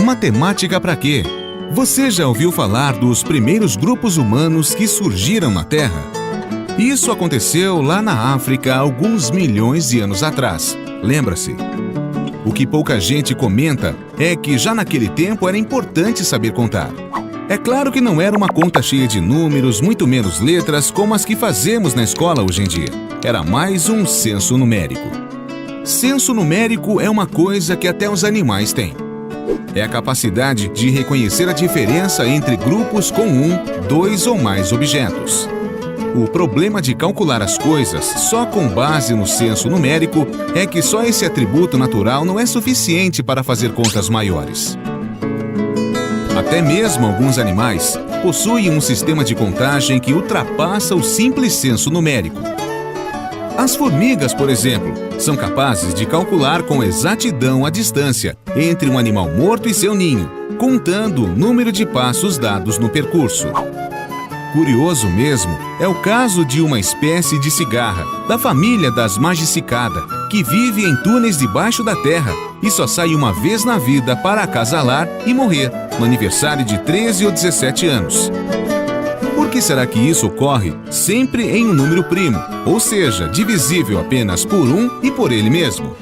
Matemática para quê? Você já ouviu falar dos primeiros grupos humanos que surgiram na Terra? Isso aconteceu lá na África há alguns milhões de anos atrás. Lembra-se? O que pouca gente comenta é que já naquele tempo era importante saber contar. É claro que não era uma conta cheia de números, muito menos letras, como as que fazemos na escola hoje em dia. Era mais um censo numérico. Censo numérico é uma coisa que até os animais têm. É a capacidade de reconhecer a diferença entre grupos com um, dois ou mais objetos. O problema de calcular as coisas só com base no censo numérico é que só esse atributo natural não é suficiente para fazer contas maiores. Até mesmo alguns animais possuem um sistema de contagem que ultrapassa o simples censo numérico. As formigas, por exemplo, são capazes de calcular com exatidão a distância entre um animal morto e seu ninho, contando o número de passos dados no percurso. Curioso mesmo é o caso de uma espécie de cigarra, da família das Magicicada, que vive em túneis debaixo da terra e só sai uma vez na vida para acasalar e morrer, no aniversário de 13 ou 17 anos. Por que será que isso ocorre sempre em um número primo, ou seja, divisível apenas por um e por ele mesmo?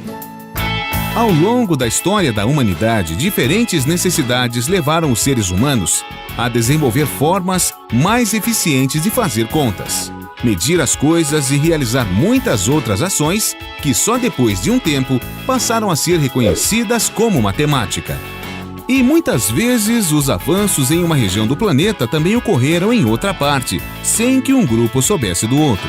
Ao longo da história da humanidade, diferentes necessidades levaram os seres humanos a desenvolver formas mais eficientes de fazer contas, medir as coisas e realizar muitas outras ações que só depois de um tempo passaram a ser reconhecidas como matemática. E muitas vezes os avanços em uma região do planeta também ocorreram em outra parte, sem que um grupo soubesse do outro.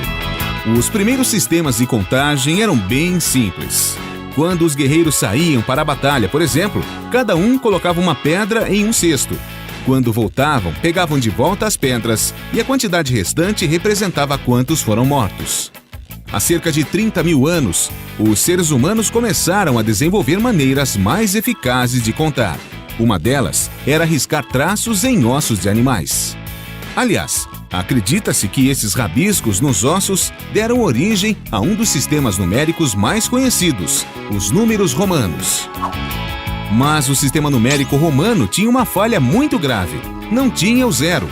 Os primeiros sistemas de contagem eram bem simples. Quando os guerreiros saíam para a batalha, por exemplo, cada um colocava uma pedra em um cesto. Quando voltavam, pegavam de volta as pedras e a quantidade restante representava quantos foram mortos. Há cerca de 30 mil anos, os seres humanos começaram a desenvolver maneiras mais eficazes de contar. Uma delas era riscar traços em ossos de animais. Aliás, acredita-se que esses rabiscos nos ossos deram origem a um dos sistemas numéricos mais conhecidos, os números romanos. Mas o sistema numérico romano tinha uma falha muito grave. Não tinha o zero.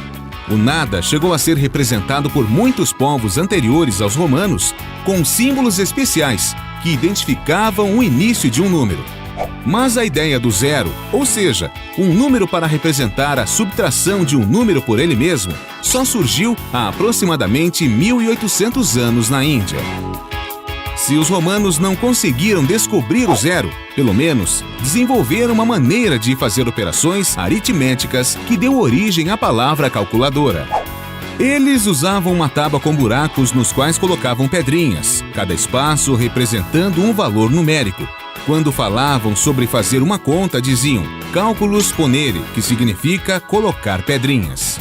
O nada chegou a ser representado por muitos povos anteriores aos romanos com símbolos especiais que identificavam o início de um número. Mas a ideia do zero, ou seja, um número para representar a subtração de um número por ele mesmo, só surgiu há aproximadamente 1800 anos na Índia. Se os romanos não conseguiram descobrir o zero, pelo menos desenvolveram uma maneira de fazer operações aritméticas que deu origem à palavra calculadora. Eles usavam uma tábua com buracos nos quais colocavam pedrinhas, cada espaço representando um valor numérico. Quando falavam sobre fazer uma conta, diziam cálculos ponere, que significa colocar pedrinhas.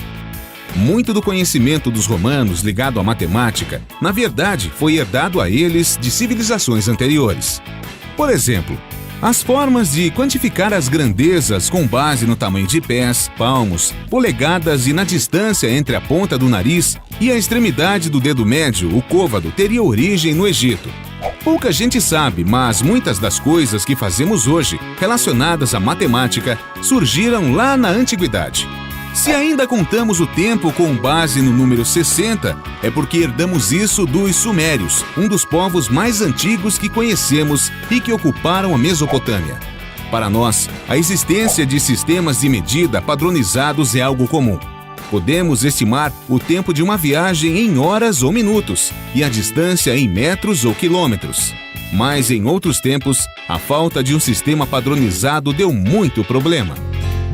Muito do conhecimento dos romanos ligado à matemática, na verdade, foi herdado a eles de civilizações anteriores. Por exemplo, as formas de quantificar as grandezas com base no tamanho de pés, palmos, polegadas e na distância entre a ponta do nariz e a extremidade do dedo médio, o côvado, teria origem no Egito. Pouca gente sabe, mas muitas das coisas que fazemos hoje, relacionadas à matemática, surgiram lá na antiguidade. Se ainda contamos o tempo com base no número 60, é porque herdamos isso dos sumérios, um dos povos mais antigos que conhecemos e que ocuparam a Mesopotâmia. Para nós, a existência de sistemas de medida padronizados é algo comum. Podemos estimar o tempo de uma viagem em horas ou minutos e a distância em metros ou quilômetros. Mas em outros tempos, a falta de um sistema padronizado deu muito problema.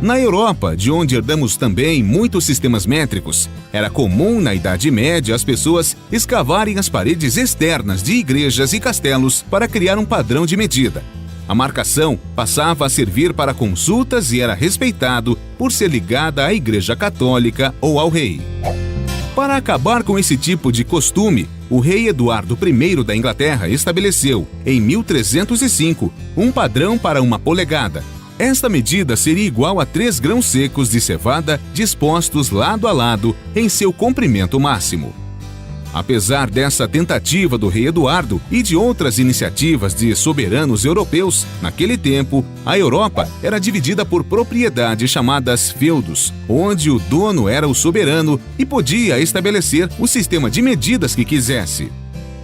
Na Europa, de onde herdamos também muitos sistemas métricos, era comum na Idade Média as pessoas escavarem as paredes externas de igrejas e castelos para criar um padrão de medida. A marcação passava a servir para consultas e era respeitado por ser ligada à Igreja Católica ou ao rei. Para acabar com esse tipo de costume, o rei Eduardo I da Inglaterra estabeleceu, em 1305, um padrão para uma polegada. Esta medida seria igual a 3 grãos secos de cevada dispostos lado a lado em seu comprimento máximo. Apesar dessa tentativa do rei Eduardo e de outras iniciativas de soberanos europeus, naquele tempo, a Europa era dividida por propriedades chamadas feudos, onde o dono era o soberano e podia estabelecer o sistema de medidas que quisesse.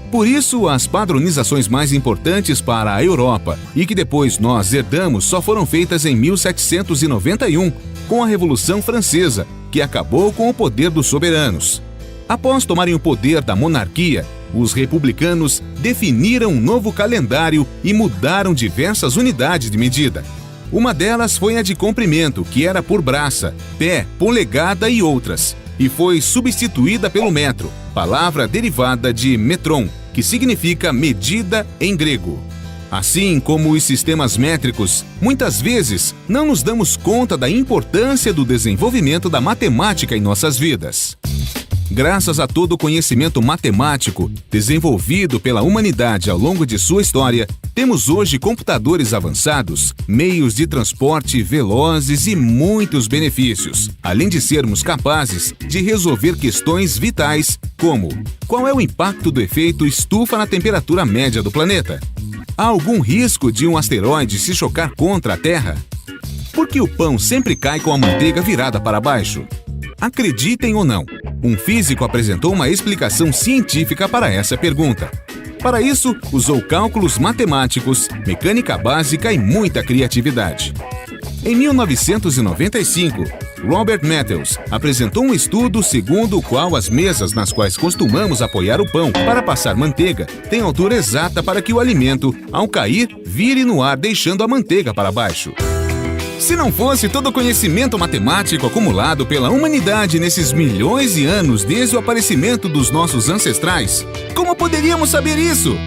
Por isso, as padronizações mais importantes para a Europa e que depois nós herdamos só foram feitas em 1791, com a Revolução Francesa, que acabou com o poder dos soberanos. Após tomarem o poder da monarquia, os republicanos definiram um novo calendário e mudaram diversas unidades de medida. Uma delas foi a de comprimento, que era por braça, pé, polegada e outras, e foi substituída pelo metro, palavra derivada de metron, que significa medida em grego. Assim como os sistemas métricos, muitas vezes não nos damos conta da importância do desenvolvimento da matemática em nossas vidas. Graças a todo o conhecimento matemático desenvolvido pela humanidade ao longo de sua história, temos hoje computadores avançados, meios de transporte velozes e muitos benefícios, além de sermos capazes de resolver questões vitais como: qual é o impacto do efeito estufa na temperatura média do planeta? Há algum risco de um asteroide se chocar contra a Terra? Por que o pão sempre cai com a manteiga virada para baixo? Acreditem ou não, um físico apresentou uma explicação científica para essa pergunta. Para isso, usou cálculos matemáticos, mecânica básica e muita criatividade. Em 1995, Robert Matthews apresentou um estudo segundo o qual as mesas nas quais costumamos apoiar o pão para passar manteiga têm altura exata para que o alimento, ao cair, vire no ar deixando a manteiga para baixo. Se não fosse todo o conhecimento matemático acumulado pela humanidade nesses milhões de anos desde o aparecimento dos nossos ancestrais, como poderíamos saber isso?